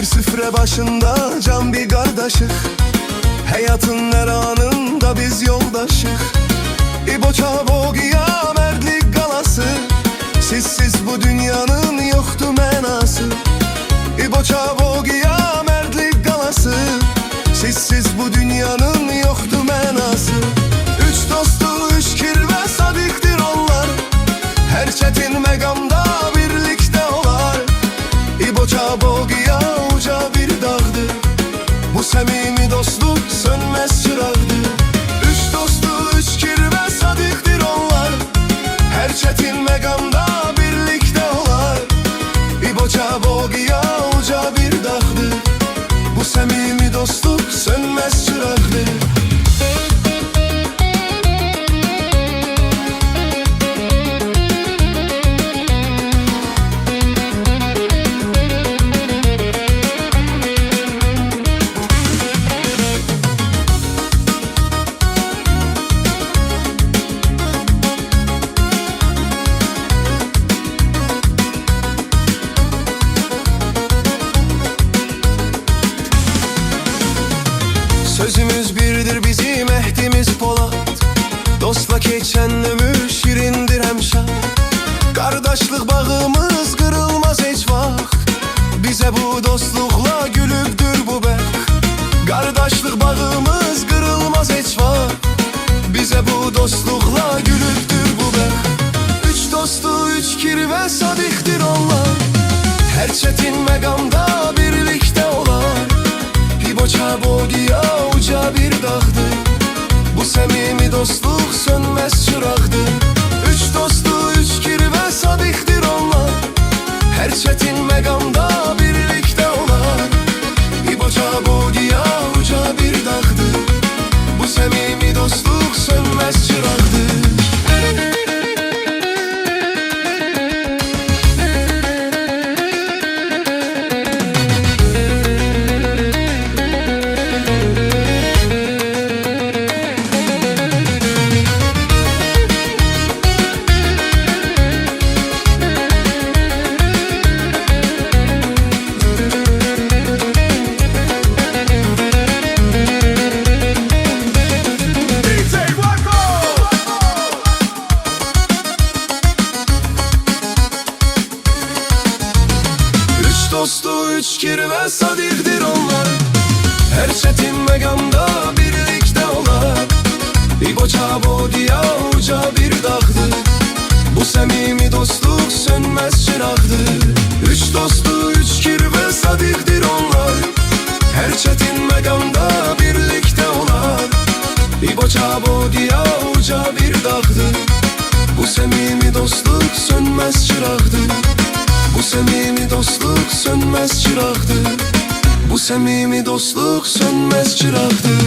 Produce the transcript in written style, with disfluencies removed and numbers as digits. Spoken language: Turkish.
Bir süfre başında can bir kardeşik, hayatın her anında biz yoldaşık. İbo Çabogiya mertlik galası, sizsiz bu dünyanın yoktu menası. İbo Çabogiya mertlik galası, sizsiz bu dünyanın yoktu menası. Üç dostu üç kirve sadiktir onlar, her çetin megamda birlikte olar. İbo Çabogiya uca bir dağdır, bu samimi dostluk sönmez çırağdır. Üç dostu üç kirve sadiktir onlar, her çetin megamda birlikte olar. İbo Çabogiya uca bir dağdır, bu samimi dostluk sönmez çırağdır. Sözümüz birdir bizim ehdimiz Polat, dostla geçen ömür şirindir hemşah. Kardeşlik bağımız kırılmaz hiç vakt, bize bu dostlukla gülüptür bu bek. Kardeşlik bağımız kırılmaz hiç vakt, bize bu dostlukla gülüptür bu bek. Üç dostu üç kirve sadiktir onlar, her çetin megamda birlikte olar. İbo Çabogiya uca bir dağdır, bu samimi dostluk sönmez çırağdır. Üç dostu üç kirve sadiktir onlar, her çetin megamda birlikte olar. İbo Çabogiya uca bir dağdır, bu samimi dostluk sönmez çırağdır. Dostu üç kirve sadiktir onlar, her çetin megamda birlikte olar. İbo Çabogiya uca bir dağdır, bu samimi dostluk sönmez çırağdır. Üç dostu üç kirve sadiktir onlar, her çetin megamda birlikte olar. İbo Çabogiya uca bir dağdır, bu samimi dostluk sönmez çırağdır. Bu samimi dostluk sönmez çırağdır, bu samimi dostluk sönmez çırağdır.